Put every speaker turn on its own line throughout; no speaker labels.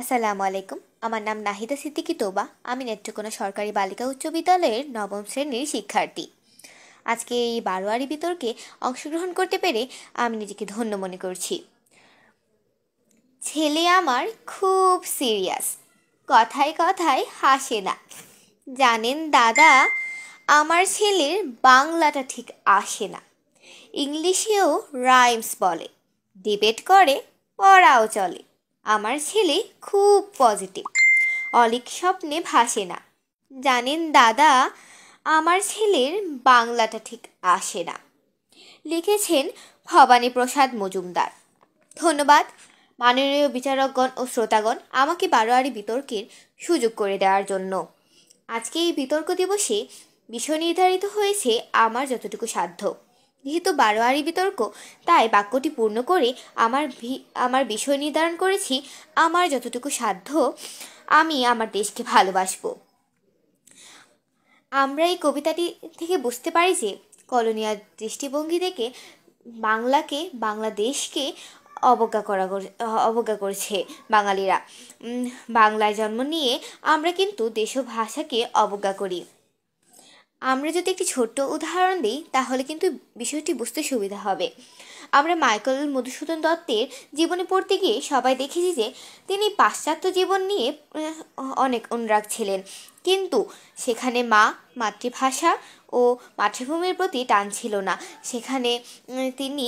আসসালামু আলাইকুম। আমার নাম নাহিদা সিদ্দিকী তোবা। আমি নেত্রকোনা সরকারি বালিকা উচ্চ বিদ্যালয়ের নবম শ্রেণীর শিক্ষার্থী। আজকে এই বারোয়ারি বিতর্কে অংশগ্রহণ করতে পেরে আমি নিজেকে ধন্য মনে করছি। ছেলে আমার খুব সিরিয়াস, কথায় কথায় হাসে না। জানেন দাদা, আমার ছেলের বাংলাটা ঠিক আসে না। ইংলিশেও রাইমস বলে, ডিবেট করে, পড়াও চলে। আমার ছেলে খুব পজিটিভ, অলিক স্বপ্নে ভাসে না। জানেন দাদা, আমার ছেলের বাংলাটা ঠিক আসে না। লিখেছেন ভবানী প্রসাদ মজুমদার। ধন্যবাদ মাননীয় বিচারকগণ ও শ্রোতাগণ আমাকে বারোয়ারি বিতর্কের সুযোগ করে দেওয়ার জন্য। আজকে এই বিতর্ক দিবসে বিষয় নির্ধারিত হয়েছে আমার যতটুকু সাধ্য। যেহেতু বারোয়ারি বিতর্ক, তাই বাক্যটি পূর্ণ করে আমার বিষয় নির্ধারণ করেছি আমার যতটুকু সাধ্য। আমি আমার দেশকে ভালোবাসবো। আমরা এই কবিতাটি থেকে বুঝতে পারি যে কলোনিয়াল দৃষ্টিভঙ্গি থেকে বাংলাদেশকে অবজ্ঞা করেছে বাঙালিরা। বাংলায় জন্ম নিয়ে আমরা কিন্তু দেশ ও ভাষাকে অবজ্ঞা করি। আমরা যদি একটি ছোট্ট উদাহরণ দিই তাহলে কিন্তু বিষয়টি বুঝতে সুবিধা হবে। আমরা মাইকেল মধুসূদন দত্তের জীবনে পড়তে গিয়ে সবাই দেখেছি যে তিনি পাশ্চাত্য জীবন নিয়ে অনেক অনুরাগ ছিলেন, কিন্তু সেখানে মাতৃভাষা ও মাতৃভূমির প্রতি টান ছিল না। সেখানে তিনি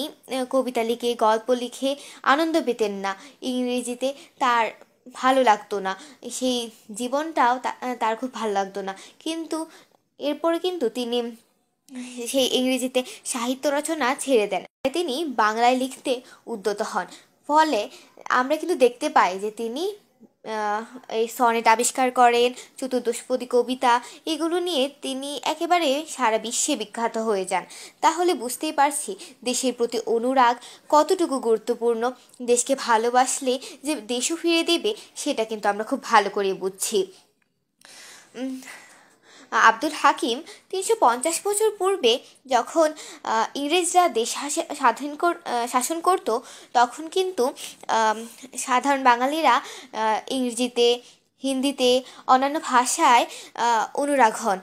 কবিতা লিখে, গল্প লিখে আনন্দ পেতেন না। ইংরেজিতে তার ভালো লাগতো না, সেই জীবনটাও তার খুব ভালো লাগতো না। কিন্তু এরপরে কিন্তু তিনি সেই ইংরেজিতে সাহিত্য রচনা ছেড়ে দেন। তিনি বাংলায় লিখতে উদ্যত হন। ফলে আমরা কিন্তু দেখতে পাই যে তিনি এই সনেট আবিষ্কার করেন, চতুর্দশপদী কবিতা, এগুলো নিয়ে তিনি একেবারে সারা বিশ্বে বিখ্যাত হয়ে যান। তাহলে বুঝতেই পারছি দেশের প্রতি অনুরাগ কতটুকু গুরুত্বপূর্ণ। দেশকে ভালোবাসলে যে দেশও ফিরে দেবে সেটা কিন্তু আমরা খুব ভালো করে বুঝছি। আব্দুল হাকিম 350 বছর পূর্বে যখন ইংরেজরা দেশ শাসন করত, তখন কিন্তু সাধারণ বাঙালিরা ইংরেজিতে, হিন্দিতে, অন্যান্য ভাষায় অনুরাগ হন।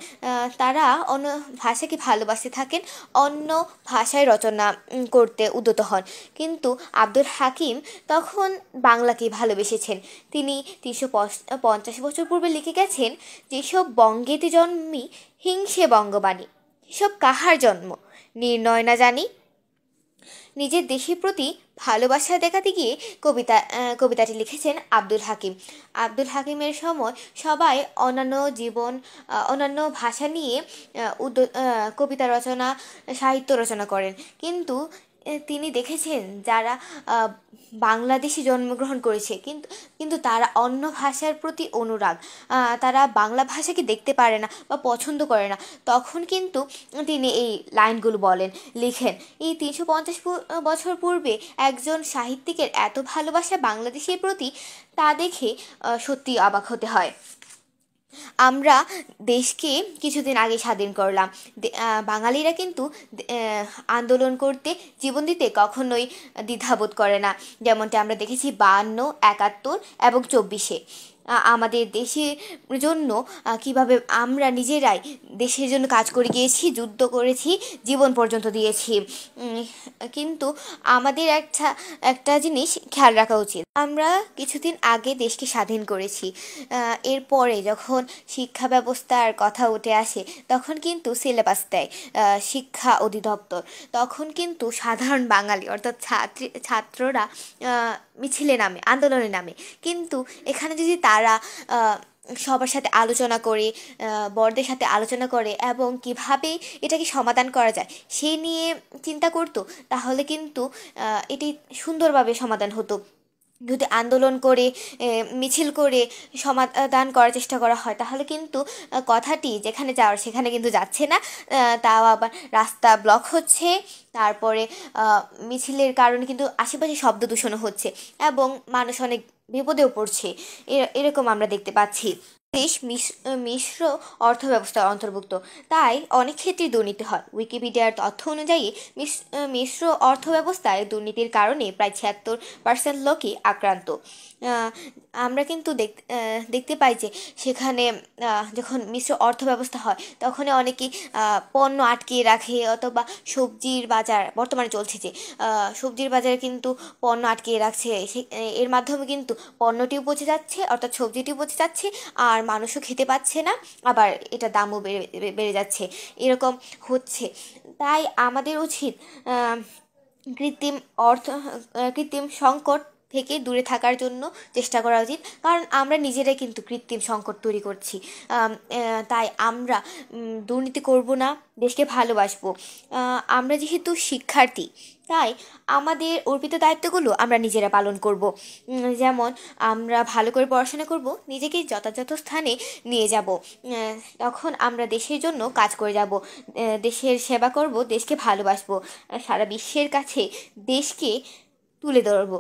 তারা অন্য ভাষাকে ভালোবাসতে থাকেন, অন্য ভাষায় রচনা করতে উদ্যত হন। কিন্তু আব্দুল হাকিম তখন বাংলাকেই ভালোবেসেছেন। তিনি 350 বছর পূর্বে লিখে গেছেন, যেসব বঙ্গেতে জন্মি হিংসে বঙ্গবাণী, এসব কাহার জন্ম নির্ণয় না জানি। নিজের দেশের প্রতি ভালোবাসা দেখাতে গিয়ে কবিতাটি লিখেছেন আব্দুল হাকিম। আব্দুল হাকিমের সময় সবাই অন্যান্য ভাষা নিয়ে কবিতা রচনা, সাহিত্য রচনা করেন, কিন্তু তিনি দেখেছেন যারা বাংলাদেশে জন্মগ্রহণ করেছে কিন্তু কিন্তু তারা অন্য ভাষার প্রতি অনুরাগ, তারা বাংলা ভাষাকে দেখতে পারে না বা পছন্দ করে না। তখন কিন্তু তিনি এই লাইনগুলো লিখেন। এই 350 বছর পূর্বে একজন সাহিত্যিকের এত ভালোবাসা বাংলাদেশের প্রতি, তা দেখে সত্যি অবাক হতে হয়। আমরা দেশকে কিছুদিন আগে স্বাধীন করলাম। বাঙালিরা কিন্তু আন্দোলন করতে, জীবন দিতে কখনোই দ্বিধাবোধ করে না। যেমনটা আমরা দেখেছি 52, 71 এবং 24-এ আমাদের দেশের জন্য কিভাবে আমরা নিজেরাই দেশের জন্য কাজ করে গিয়েছি, যুদ্ধ করেছি, জীবন পর্যন্ত দিয়েছি। কিন্তু আমাদের একটা জিনিস খেয়াল রাখা উচিত, আমরা কিছুদিন আগে দেশকে স্বাধীন করেছি। এরপরে যখন শিক্ষা ব্যবস্থার কথা উঠে আসে, তখন কিন্তু সিলেবাস দেয় শিক্ষা অধিদপ্তর। তখন কিন্তু সাধারণ বাঙালি অর্থাৎ ছাত্ররা মিছিলে নামে, আন্দোলনে নামে। কিন্তু এখানে যদি তারা সবার সাথে আলোচনা করে, বড়দের সাথে আলোচনা করে এবং কিভাবে এটাকে সমাধান করা যায় সেই নিয়ে চিন্তা করতো, তাহলে কিন্তু এটি সুন্দরভাবে সমাধান হতো। যদি আন্দোলন করে, মিছিল করে সমাধান করার চেষ্টা করা হয়, তাহলে কিন্তু কথাটি যেখানে যাওয়ার সেখানে কিন্তু যাচ্ছে না, তাও আবার রাস্তা ব্লক হচ্ছে। তারপরে মিছিলের কারণে কিন্তু আশেপাশে শব্দ দূষণও হচ্ছে এবং মানুষ অনেক বিপদেও পড়ছে। এরকম আমরা দেখতে পাচ্ছি। দেশ মিশ্র অর্থব্যবস্থার অন্তর্ভুক্ত, তাই অনেক ক্ষেত্রেই দুর্নীতি হয়। উইকিপিডিয়ার তথ্য অনুযায়ী মিশ্র অর্থব্যবস্থায় দুর্নীতির কারণে প্রায় 76% লোকই আক্রান্ত। আহ, আমরা কিন্তু দেখতে পাই যে সেখানে যখন মিশ্র অর্থব্যবস্থা হয় তখন অনেকেই পণ্য আটকিয়ে রাখে, অথবা সবজির বাজার বর্তমানে চলছে যে সবজির বাজারে কিন্তু পণ্য আটকিয়ে রাখছে, এর মাধ্যমে কিন্তু পণ্যটিও পচে যাচ্ছে, অর্থাৎ সবজিটিও পচে যাচ্ছে, আর মানুষও খেতে পাচ্ছে না, আবার এটা দামও বেড়ে যাচ্ছে, এরকম হচ্ছে। তাই আমাদের উচিত আহ, কৃত্রিম কৃত্রিম সংকট থেকে দূরে থাকার জন্য চেষ্টা করা উচিত, কারণ আমরা নিজেরাই কিন্তু কৃত্রিম সংকট তৈরি করছি। তাই আমরা দুর্নীতি করব না, দেশকে ভালোবাসবো। আমরা যেহেতু শিক্ষার্থী, তাই আমাদের অর্পিত দায়িত্বগুলো আমরা নিজেরা পালন করব। যেমন আমরা ভালো করে পড়াশোনা করব, নিজেকে যথাযথ স্থানে নিয়ে যাব, তখন আমরা দেশের জন্য কাজ করে যাব, দেশের সেবা করব, দেশকে ভালোবাসবো, সারা বিশ্বের কাছে দেশকে তুলে ধরবো।